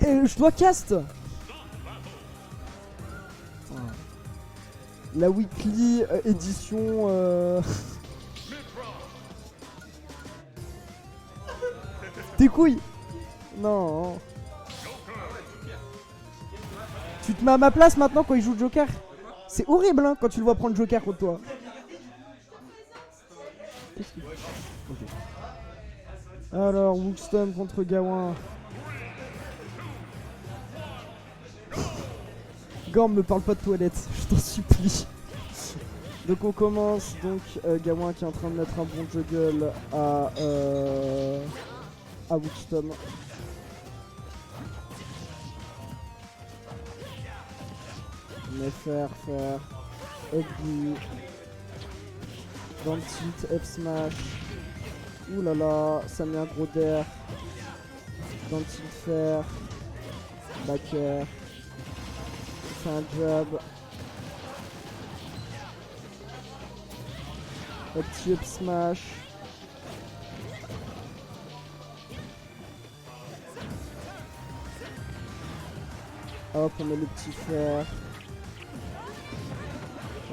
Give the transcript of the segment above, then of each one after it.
je dois cast. La weekly édition. Tes couilles. Non. Tu te mets à ma place maintenant quand il joue Joker. C'est horrible hein, quand tu le vois prendre Joker contre toi. Okay. Alors, Wookston contre Gawain. Gorm, me parle pas de toilette, je t'en supplie. Donc on commence, donc Gawain qui est en train de mettre un bon juggle à Wookston. Mais faire, Eggy, dans le tilt, F smash. Ouh là là, ça met un gros d'air. Dans le tilt faire, back air. Fait un jab. Un petit up smash. Hop, on met le petit fer.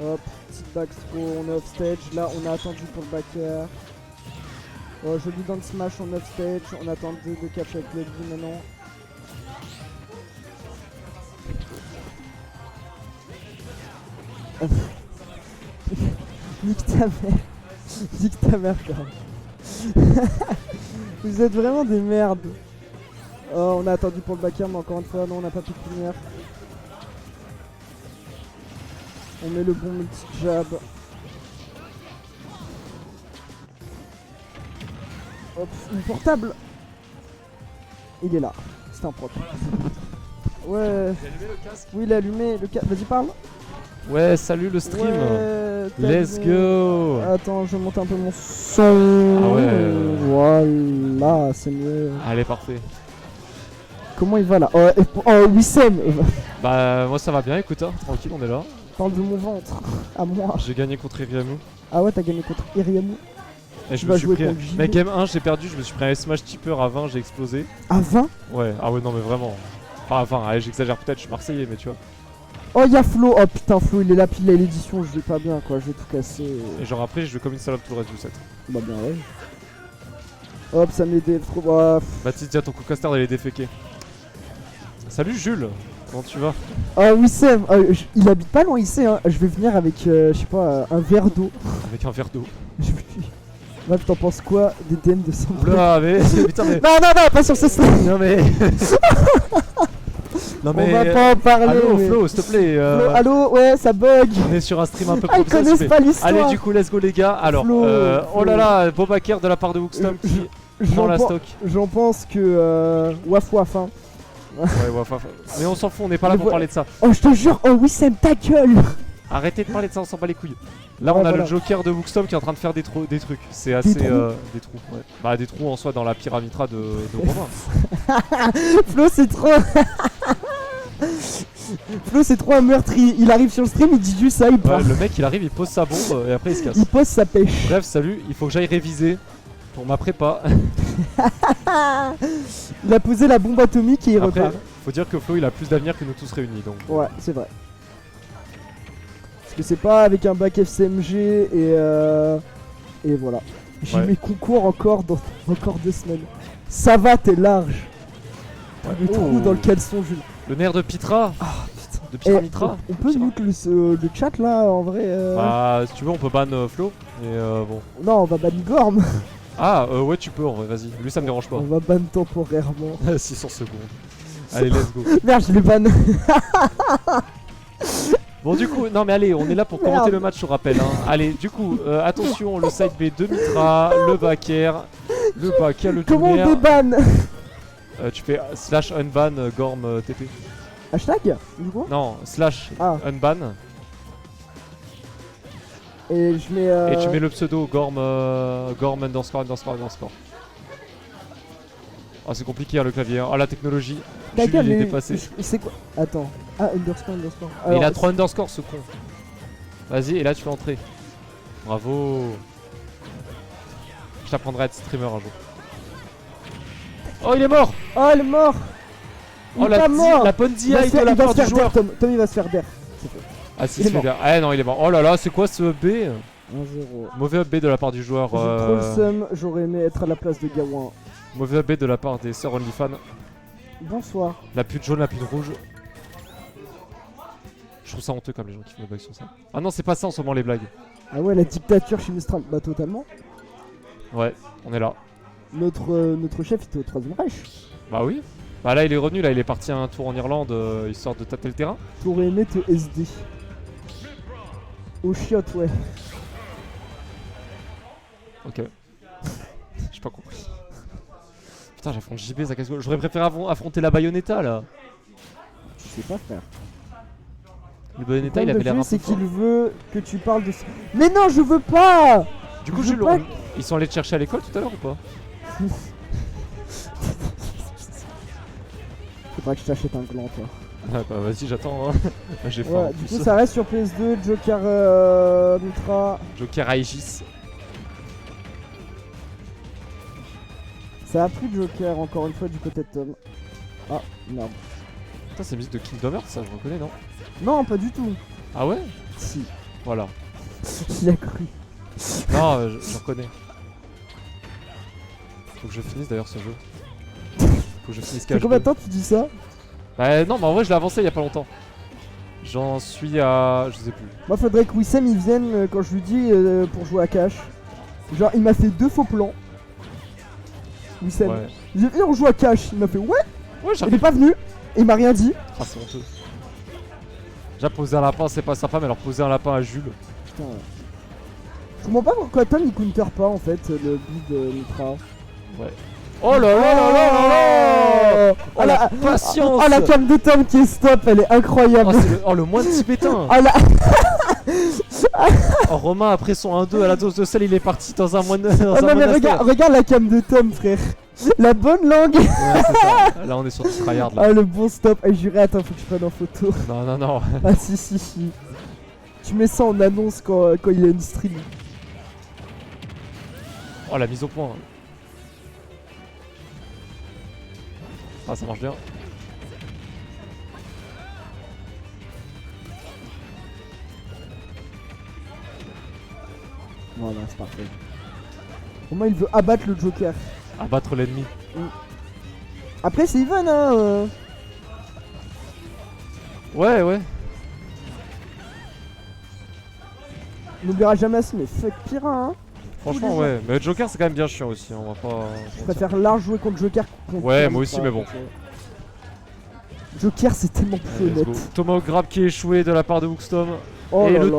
Hop, petit back throw, on est off stage. Là, on a attendu pour le back air. Oh, joli down smash en off stage. On attend de catch avec le V maintenant. Nique ta mère. Nique ta mère quand même. Vous êtes vraiment des merdes. Oh, on a attendu pour le back air, mais encore une fois, non, on n'a pas pu finir. On met le bon multi-jab. Hop, une portable. Il est là. C'est un propre. Ouais. Il a allumé le casque. Oui, il a allumé le casque. Vas-y, parle. Ouais, salut le stream. Ouais, Let's go. Attends, je monte un peu mon son. Ah ouais. Voilà, c'est mieux. Allez, parfait. Comment il va là? Oh, Wissem. Bah, moi ça va bien, écoute, hein, tranquille, on est là. Parle de mon ventre. À moi. J'ai gagné contre Iriamu. Ah ouais, t'as gagné contre Iriamu. Et Tu je vas me suis jouer pris. contre Gilles. Mais game 1, j'ai perdu, je me suis pris un smash tipper à 20, j'ai explosé. À 20? Ouais, ah ouais, non, mais vraiment. Enfin, allez, j'exagère peut-être, je suis Marseillais, mais tu vois. Oh, y'a Flo. Oh putain, Flo, il est là, pile à l'édition. Je vais pas bien, quoi. Je vais tout casser. Et genre après, je joue comme une salope tout le reste du set. Bah, bien, ouais. Hop, ça m'aidait trop. Bah, Bah, tiens, ton co-caster, il est déféqué. Salut Jules, comment tu vas? oh, Wissem. Il habite pas loin ici, hein. Je vais venir avec, je sais pas, un verre d'eau. Avec un verre d'eau. Bref, t'en penses quoi des DM de Sandro? Oula, mais putain, mais. Non, pas sur ce stream. Non, mais. Non, mais. On va pas en parler. Allô, mais... Flo, s'il te plaît. Flo, allô, ouais, ça bug. On est sur un stream un peu Ah, ils professionnel, connaissent s'il te pas plaît. l'histoire. Allez, du coup, let's go, les gars. Alors, Flo, oh là là, Bobaker de la part de Wookston qui prend la stock. J'en pense que waf waf hein. Ouais, mais on s'en fout, on n'est pas là pour parler de ça. Oh, je te jure, oh Wissem, ta gueule. Arrêtez de parler de ça, on s'en bat les couilles. Là, Ouais, on a voilà. le Joker de Wookston qui est en train de faire des trucs. C'est assez. trous Des trous, ouais. Bah, des trous en soi dans la pyramitra de Romain. Flo, c'est trop. Flo, c'est trop un meurtrier. Il arrive sur le stream, il dit juste ça, il part. Ouais, le mec, il arrive, il pose sa bombe et après il se casse. Il pose sa pêche. Bref, salut, il faut que j'aille réviser pour ma prépa. Il a posé la bombe atomique et il Après, repart. faut dire que Flo, il a plus d'avenir que nous tous réunis, donc. Ouais, c'est vrai. Parce que c'est pas avec un bac FCMG et voilà. J'ai Ouais. mes concours encore dans encore 2 semaines. Ça va, t'es large. Ouais. Le trou dans le caleçon, Jules. Le nerf de Pitra. Ah putain. De Pyramitra. On peut mute le chat là en vrai. Bah, si tu veux, on peut ban Flo. Mais bon. Non, on va ban Gorm. Ah, ouais, tu peux en vrai, vas-y. Lui, ça me dérange pas. On va ban temporairement. 600 secondes. Allez, let's go. Merde, je l'ai ban. Bon, du coup, non, mais allez, on est là pour Merde. commenter le match, je rappelle. Hein. Allez, du coup, attention, le side B de Mitra, le backer, le Comment on tonnerre. débanne? Tu fais slash unban Gorm TP. Hashtag du coup. Non, slash Ah. unban. Et je mets. Et tu mets le pseudo Gorm underscore. Ah, c'est compliqué hein, le clavier. Hein. Ah, la technologie. Ta Jules, gueule, il est mais dépassé. c'est quoi? Attends. Ah, underscore. Mais Alors, il a 3 underscores ce con. Vas-y, et là tu fais entrer. Bravo. Je t'apprendrai à être streamer un jour. Oh, il est mort. Oh, elle est mort. Oh est pas mort. la bonne Il va DI se de la il va part se du faire joueur. der, Tom, il va se faire der. Ah si, Il est il se fait mort. der. Ah non, il est mort. Oh là là, c'est quoi ce B 1-0. Mauvais up B de la part du joueur. J'ai trop le seum, j'aurais aimé être à la place de Gawain. Mauvais up B de la part des sœurs OnlyFans. Bonsoir. La pute jaune, la pute rouge. Je trouve ça honteux comme les gens qui font des blagues sur ça. Ah non, c'est pas ça en ce moment les blagues. Ah ouais, la dictature chez Mistral. Bah totalement. Ouais, on est là. Notre chef était au 3ème Reich. Bah oui. Bah là il est revenu, là il est parti à un tour en Irlande histoire de tâter le terrain. T'aurais aimé te SD. Au chiotte, ouais. Ok. J'ai pas compris. Putain, j'affronte JB, ça casse. J'aurais préféré affronter la Bayonetta là. Tu sais pas faire. Le Bayonetta il avait l'air un peu c'est fort. qu'il veut que tu parles de. Mais non, je veux pas. Du coup, je Jules, veux pas. ils sont allés te chercher à l'école tout à l'heure ou pas? Faudra que je t'achète un gland, toi. Ah bah vas-y, j'attends. Hein. J'ai faim. Ouais, en du plus. coup, ça reste sur PS2, Joker Mitra. Joker Aegis. Ça a pris Joker encore une fois du côté de Tom. Ah, merde. Putain, c'est musique de Kingdom Hearts, ça je reconnais, non? Non, pas du tout. Ah ouais? Si, Voilà. il a cru. Non, je reconnais. Faut que je finisse d'ailleurs ce jeu. Faut que je finisse C'est KH2. combien de temps tu dis ça? Bah non, mais en vrai je l'ai avancé il y a pas longtemps. J'en suis à... je sais plus. Moi, faudrait que Wissem il vienne quand je lui dis pour jouer à cash. Genre, il m'a fait 2 faux plans. Wissem. Ouais. J'ai dit on joue à cash. Il m'a fait ouais. Ouais, Il j'arrive. est pas venu. Et il m'a rien dit. Ah, c'est honteux. Déjà poser un lapin c'est pas sympa, mais alors poser un lapin à Jules. Putain. Je comprends pas pourquoi Tom il counter pas en fait le bid de Mitra. Oh là là là là là là. Oh la patience. Oh la cam de Tom qui est stop, elle est incroyable. Oh, c'est le moins tibétain. Oh la... Oh, Romain après son 1-2 à la dose de sel il est parti dans un monastère. Oh non mais regarde la cam de Tom frère. La bonne langue. Ouais, c'est ça. Là on est sur du tryhard là. Ah le bon stop. Ah juré, attends faut que je prenne en photo. Non non non. Ah si. Tu mets ça en annonce quand il y a une stream. Oh la mise au point. Ah ça marche bien. Voilà c'est parfait. Comment il veut abattre le Joker. Abattre l'ennemi. Après c'est even hein. Ouais. N'oubliera jamais ça mais fuck Pira hein. Franchement ouais. Mais le Joker c'est quand même bien chiant aussi. On va pas... Je préfère large jouer contre Joker contre Ouais, Tom, moi aussi, pas, mais bon. Joker c'est tellement plus Allez, let's go. honnête. Tomahawk Grab qui est échoué de la part de Bookstom. Oh Et là le là.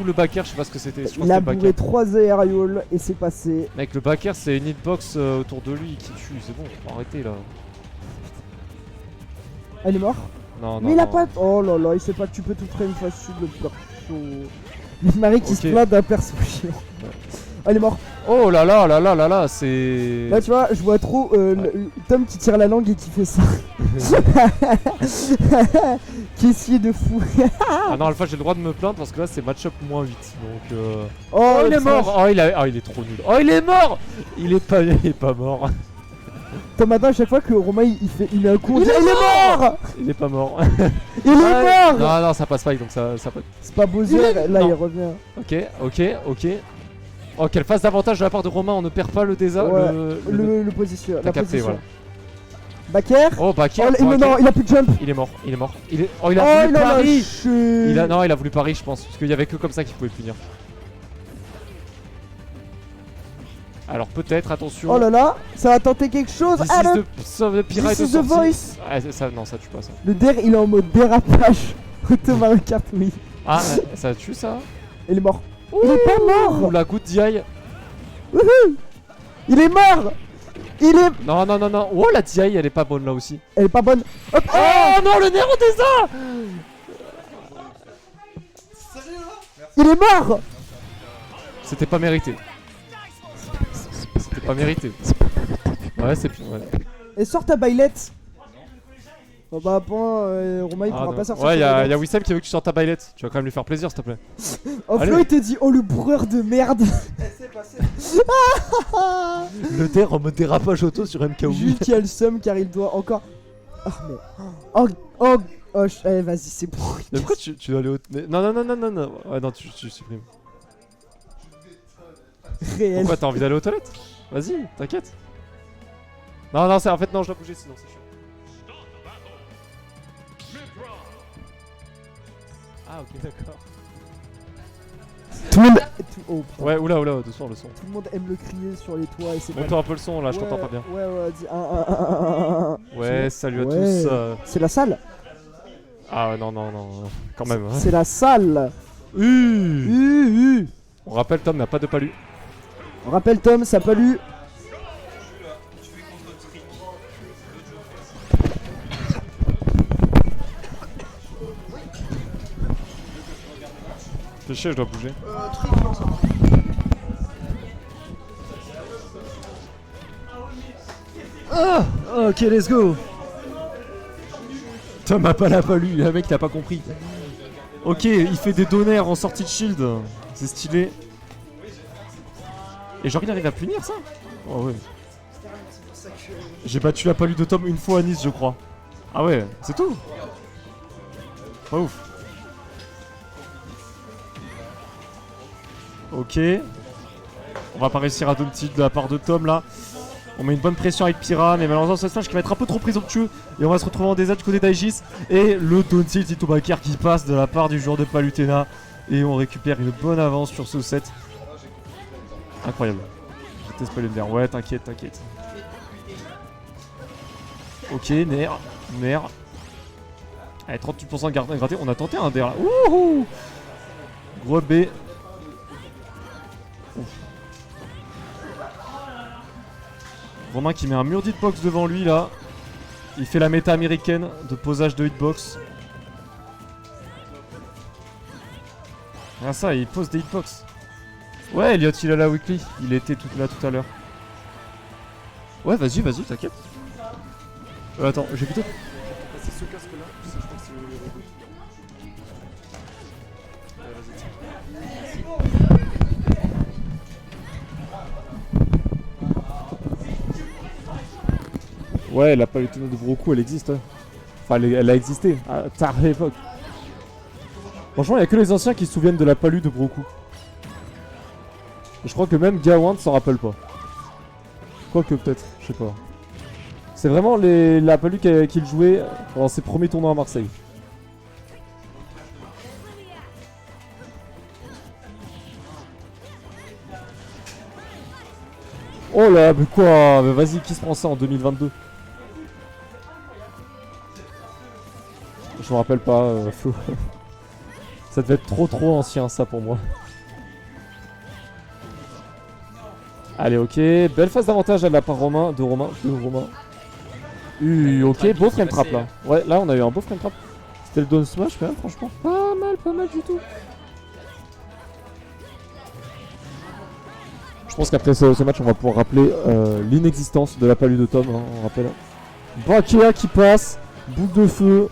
Ou le backer, je sais pas ce que c'était. Je crois Il que a c'était le bourré backer. 3 aérioles et c'est passé. Mec, le backer c'est une hitbox autour de lui qui tue. C'est bon, faut arrêter là. Elle est mort. Non, non. Mais il a non. pas. Oh là là, il sait pas que tu peux tout faire une fois sur le perso. Mais Marie qui se Ok. plaint d'un perso chiant. Ouais. Elle est morte. Oh là là là là là là, c'est. Là tu vois, je vois trop Tom qui tire la langue et qui fait ça. Caissier de fou. Ah non, Alpha, j'ai le droit de me plaindre parce que là c'est match-up -8. Donc. Oh, il est le mort. trash. Oh, il est trop nul. Oh, il est mort. Il est pas mort. Tom attends à chaque fois que Romain il met un coup. Il est mort. Il est pas mort. Il est mort. Non, non, ça passe pas donc ça peut. C'est pas Bowser, là Non. il revient. Ok. Oh, quelle phase d'avantage de la part de Romain, on ne perd pas le désastre. Ouais, le position. T'as La capté, position. voilà. Backer. Oh, Baker. Oh, non, il a plus de jump. Il est mort. Oh, il a voulu pari. lâché. Non, il a voulu pari, je pense, parce qu'il y avait que comme ça qu'il pouvait punir. Alors peut-être, attention. Oh là là, ça va tenter quelque chose. This Ah, is le... the sauve de pirate This de is the sortie. voice. Ah, ça, non, ça tue pas ça. Le der il est en mode dérapage. Thomas Kart, oui. Ah, ça tue ça. Il est mort. Il est pas mort. Ouh, la goutte d'IA. Il est mort. Il est... Non. Oh, la DI, elle est pas bonne là aussi. Elle est pas bonne. Hop. Oh non, le Nero Desa. Il est mort. C'était pas mérité. C'était pas mérité. Ouais, c'est pire. Ouais. Et sors ta baillette. Oh bah point, Romain il Ah, pourra non. pas sortir. Ouais, sa y a baillette. Wissem qui veut que tu sortes ta baillette. Tu vas quand même lui faire plaisir, s'il te plaît. Oh Allez. Flo il te dit, oh le bourreur de merde. Le terre en mode dérapage auto sur MKO. Jules qui a le seum car il doit encore... Oh, mais. Oh, oh, oh, allez, vas-y, c'est bon. Mais pourquoi tu dois aller au. Non, non, non, non, non, non. Ouais, non, tu supprimes. Réel. Pourquoi t'as envie d'aller aux toilettes? Vas-y, t'inquiète. Non, non, en fait, non, je dois bouger sinon c'est chiant. Ah, ok, d'accord. Tout le monde. Oh, putain. Ouais, oula, oula, doucement le son. Tout le monde aime le crier sur les toits et c'est pas. Monte-toi un peu le son là, je t'entends pas bien. Ouais, ouais, dis. Un. Ouais, salut à Ouais. tous. C'est la salle. Ah, non, non, non, quand même. C'est la salle. On rappelle, Tom n'a pas de palu. On rappelle Tom, ça palu. Fais chier, je dois bouger. Ah, ok, let's go. Tom a pas la palu, le mec n'a pas compris. Ok, il fait des donneurs en sortie de shield. C'est stylé. Et genre, il arrive à punir ça? Oh ouais. J'ai battu la palu de Tom une fois à Nice, je crois. Ah ouais, c'est tout. Pas ouf. Ok. On va pas réussir à donner tilt de la part de Tom là. On met une bonne pression avec Pyra, mais malheureusement ce smash qui va être un peu trop présomptueux. Et on va se retrouver en DZ du côté d'Aegis. Et le down tilt Itobaker qui passe de la part du joueur de Palutena. Et on récupère une bonne avance sur ce set. Incroyable. J'étais spoilé de ouais, t'inquiète, t'inquiète. Ok, Nair. Nair. Allez, 38% gratté. On a tenté un DR là. Wouhou! Gros B. Ouf. Romain qui met un mur d'hitbox devant lui là. Il fait la méta américaine de posage de hitbox. Ah ça, il pose des hitbox. Ouais, Elliot il a la weekly. Il était là tout à l'heure. Ouais, vas-y, vas-y, t'inquiète. Attends, j'ai plutôt passer ce casque là. Je crois que c'est le reboot. Ouais, la palutena de Broku, elle existe. Enfin, elle a existé à tard l'époque. Franchement, il n'y a que les anciens qui se souviennent de la palu de Broku. Je crois que même Gawain ne s'en rappelle pas. Quoique peut-être, je sais pas. C'est vraiment la palu qu'il jouait pendant ses premiers tournois à Marseille. Oh là, mais quoi? Mais vas-y, qui se prend ça en 2022? Je me rappelle pas, Flo. Ça devait être trop ancien ça pour moi. Allez, ok, belle phase d'avantage à la part de Romain. Ok, beau frame trap là. Ouais, là on a eu un beau frame trap. C'était le down smash quand même, franchement. Pas mal du tout. Je pense qu'après ce match, on va pouvoir rappeler l'inexistence de la palu de Tom, hein, on rappelle. Bakea qui passe, boucle de feu.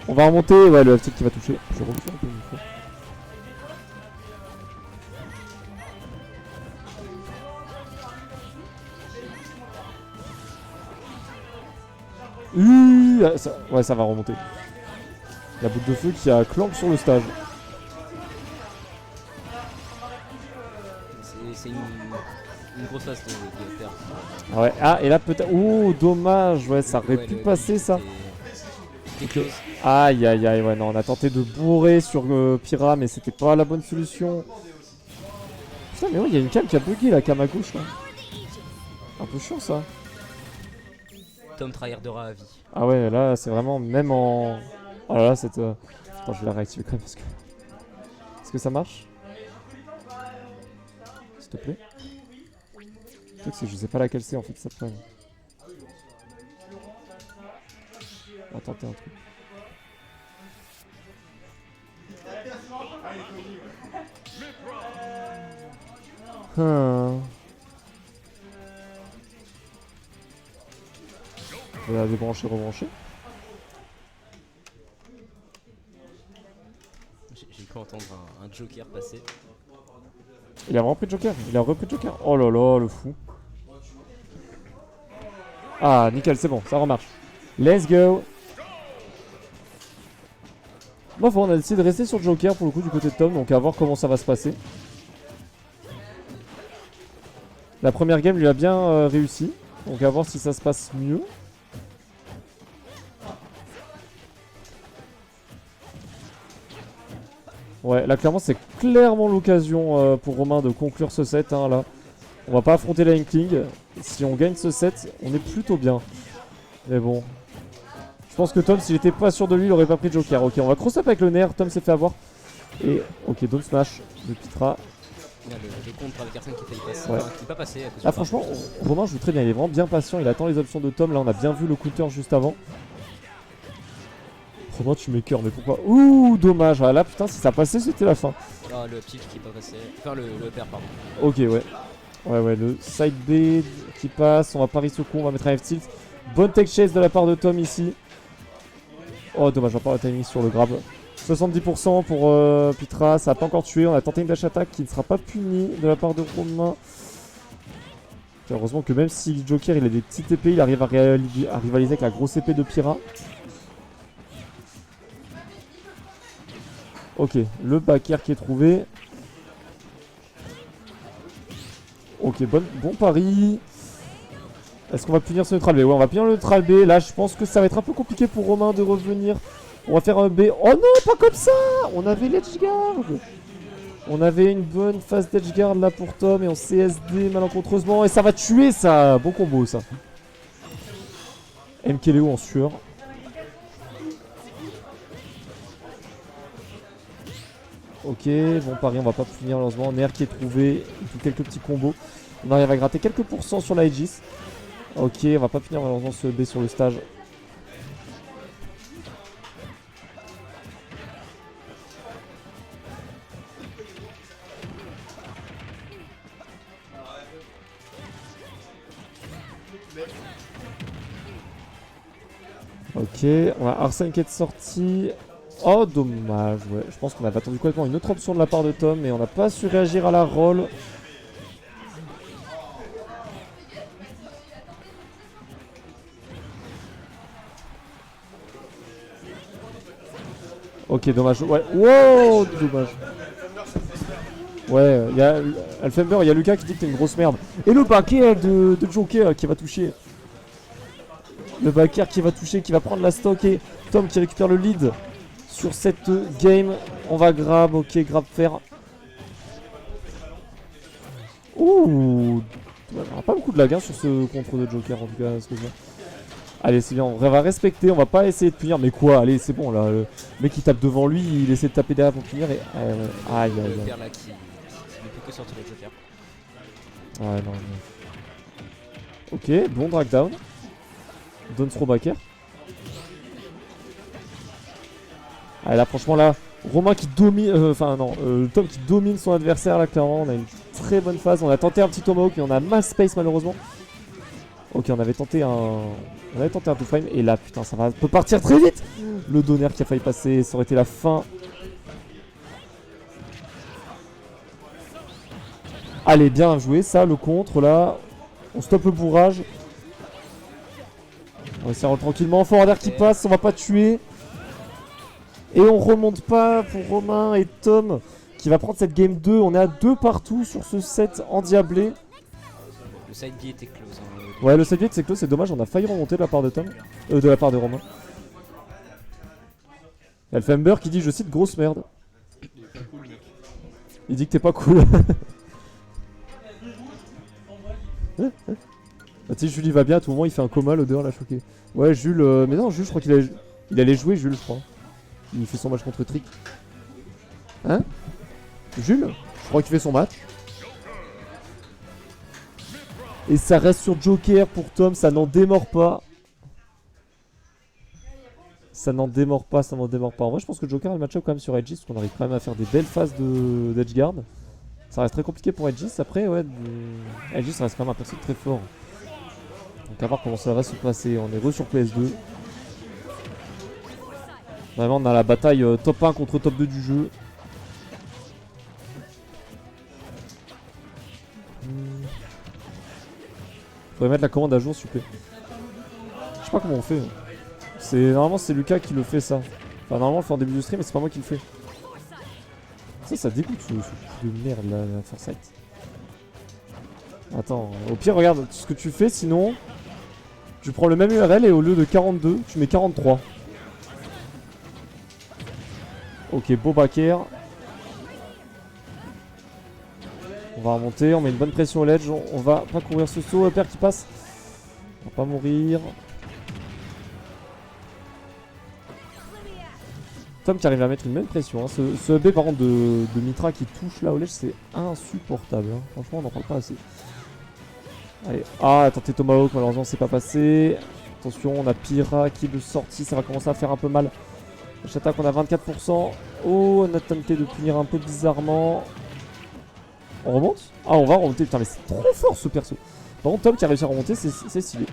On va remonter, ouais, le F-tilt qui va toucher. Je recule un peu le micro. Ouais, ça va remonter. La boucle de feu qui a clamp sur le stage. C'est une grosse phase de perdre. Ah ouais, et là peut-être. Ouh, dommage, ouais, ça aurait pu passer ça. Aïe, ouais, non, on a tenté de bourrer sur Pyra, mais c'était pas la bonne solution. Putain, mais ouais, il y a une cam qui a bugué la cam à gauche là. Un peu chiant ça. Tom tryhardera à vie. Ah ouais, là c'est vraiment même en. Oh là là, cette. Attends, je vais la réactiver quand même parce que. Est-ce que ça marche? S'il te plaît. Le truc c'est que je sais pas laquelle c'est en fait, ça problème. On va tenter un truc. On va débrancher, rebrancher. J'ai cru entendre un Joker passer. Il a vraiment pris Joker, Joker. Oh là là, le fou. Ah, nickel, c'est bon, ça remarche. Let's go. Bon, on a décidé de rester sur Joker pour le coup du côté de Tom, donc à voir comment ça va se passer. La première game lui a bien réussi, donc à voir si ça se passe mieux. Ouais, là clairement c'est clairement l'occasion pour Romain de conclure ce set hein, là. On va pas affronter la Inkling. Si on gagne ce set, on est plutôt bien. Mais bon. Je pense que Tom, s'il était pas sûr de lui, il aurait pas pris Joker. Ok, on va cross-up avec le nerf. Tom s'est fait avoir. Et ok, Don't Smash de Pitra. Le contre avec Arsène qui failli passer. Ouais. Enfin, qui n'est pas passé. À cause Ah du franchement, parcours. Romain joue très bien. Il est vraiment bien patient. Il attend les options de Tom. Là, on a bien vu le counter juste avant. Romain, tu mets cœur, mais pourquoi? Ouh, dommage. Ah là, putain, si ça passait, c'était la fin. Ah, le uptick qui est pas passé. Enfin, le pair, pardon. Ok, ouais. Ouais, le side B qui passe. On va pari ce coup. On va mettre un F-tilt. Bonne tech chase de la part de Tom ici. Oh, dommage, on va pas le timing sur le grab. 70% pour Pitra. Ça a pas encore tué. On a tenté une dash attack qui ne sera pas punie de la part de Romain. Heureusement que même si Joker il a des petites épées, il arrive à rivaliser avec la grosse épée de Pyrrha. Ok, le back air qui est trouvé. Ok, bon pari. Est-ce qu'on va punir ce neutral B? Ouais, on va punir le neutral B. Là, je pense que ça va être un peu compliqué pour Romain de revenir. On va faire un B. Oh non, pas comme ça! On avait l'edgeguard. On avait une bonne phase d'edgeguard là pour Tom et on CSD malencontreusement. Et ça va tuer ça. Bon combo ça. MKLeo en sueur. Ok, bon pari, on va pas punir malheureusement. Nair qui est trouvé, il fait quelques petits combos. On arrive à gratter quelques pourcents sur la Aegis. Ok, on va pas finir malheureusement ce B sur le stage. Ok, on a Arsène qui est sorti. Oh dommage, ouais. Je pense qu'on avait attendu complètement une autre option de la part de Tom, mais on n'a pas su réagir à la roll. Ok, dommage. Ouais, wow, dommage. Ouais, il y a Alfember, il y a Lucas qui dit que t'es une grosse merde. Et le backer de Joker qui va toucher. Le backer qui va toucher, qui va prendre la stock et Tom qui récupère le lead sur cette game. On va grab, ok, grab faire. Ouh, on a pas beaucoup de lag hein, sur ce contre de Joker en tout cas, excuse-moi. Allez, c'est bien, on va respecter, on va pas essayer de punir, mais quoi, allez, c'est bon là, le mec qui tape devant lui, il essaie de taper derrière pour punir et. Aïe, Le aïe, pair aïe. là qui ne peut que sortir le Joker. Ouais, non, non. Ok, bon drag down. Donne throw backer. Allez, là, franchement, là, Romain qui domine. Tom qui domine son adversaire, là, clairement. On a une très bonne phase. On a tenté un petit tomahawk, mais on a mal space, malheureusement. Ok, on avait tenté un. On avait tenté un two frame. Et là, putain, ça peut partir très vite. Le donner qui a failli passer. Ça aurait été la fin. Allez, bien joué, ça, le contre, là. On stoppe le bourrage. On va essayer tranquillement. Forwarder qui passe, on va pas tuer. Et on remonte pas pour Romain et Tom qui va prendre cette game 2. On est à 2 partout sur ce set endiablé. Le side B était close. Hein. Ouais, le set c'est close, c'est dommage. On a failli remonter de la part de Tom. De la part de Romain. Il y a le Fember qui dit, je cite, grosse merde. Il dit que t'es pas cool. Ah, tu sais, Jules il va bien, à tout moment il fait un coma, l'odeur l'a choqué. Ouais, Jules, mais non, Jules, je crois il allait jouer, Jules, je crois. Il fait son match contre Trick. Hein? Jules? Je crois qu'il fait son match. Et ça reste sur Joker pour Tom, ça n'en démord pas. Ça n'en démord pas, ça n'en démord pas. En vrai, je pense que Joker a le match-up quand même sur Aegis, parce qu'on arrive quand même à faire des belles phases d'Edgeguard. Ça reste très compliqué pour Aegis. Après, ouais, Aegis reste quand même un perso très fort. Donc à voir comment ça va se passer. On est re sur PS2. Vraiment, on a la bataille top 1 contre top 2 du jeu. Faudrait mettre la commande à jour, s'il vous plaît. Je sais pas comment on fait. Normalement c'est Lucas qui le fait ça. Enfin normalement on le fait en début de stream mais c'est pas moi qui le fais. Ça dégoûte ce coup de merde là, la Foresight. Attends, au pire regarde ce que tu fais sinon. Tu prends le même URL et au lieu de 42, tu mets 43. Ok, beau back air. On va remonter, on met une bonne pression au ledge, on va pas courir ce saut, père qui passe. On va pas mourir. Tom qui arrive à mettre une bonne pression. Hein. Ce B par contre de Mitra qui touche là au ledge, c'est insupportable. Hein. Franchement, on n'en parle pas assez. Allez, tentez Tomahawk, malheureusement c'est pas passé. Attention, on a Pyra qui est de sortie, ça va commencer à faire un peu mal. Attaque, on a 24%. Oh, on a tenté de punir un peu bizarrement. On remonte? Ah, on va remonter. Putain, mais c'est trop fort ce perso. Par contre, Tom qui a réussi à remonter, c'est stylé.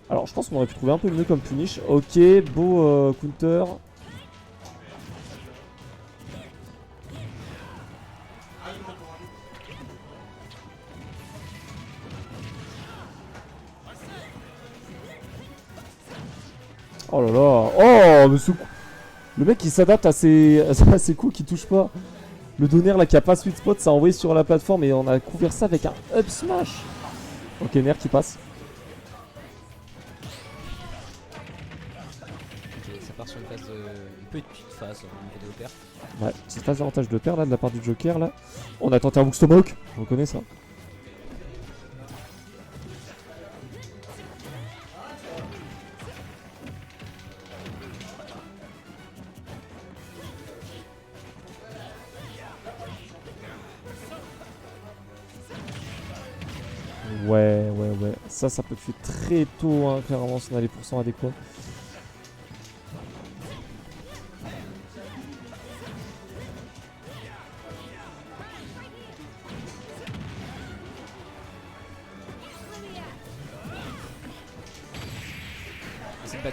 Alors, je pense qu'on aurait pu trouver un peu mieux comme punish. Ok, beau counter. Oh là là. Oh, mais ce coup. Le mec qui s'adapte à ses coups qui touchent pas. Le donner là qui a pas sweet spot, ça a envoyé sur la plateforme et on a couvert ça avec un up smash. Ok, Nair qui passe. Ok, ça part sur une petite phase au niveau des opères. Ouais, petite phase d'avantage de paire là de la part du Joker là. On a tenté un Book Tomahawk, on reconnaît ça. Ouais. Ça peut tuer très tôt, hein, clairement, si on a les pourcents adéquats.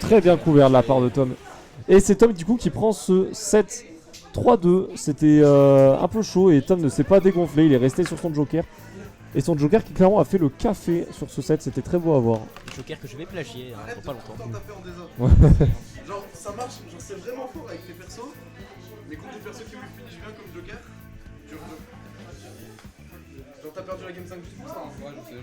Très bien couvert de la part de Tom. Et c'est Tom du coup qui prend ce 7-3-2. C'était un peu chaud et Tom ne s'est pas dégonflé, il est resté sur son Joker. Et son Joker qui clairement a fait le café sur ce set, c'était très beau à voir. Joker que je vais plagier dans pas longtemps. Genre ça marche, genre c'est vraiment fort avec les persos, mais contre les persos qui me finissent bien comme Joker, genre t'as perdu la game 5 juste pour ça. Hein. Ouais, je sais.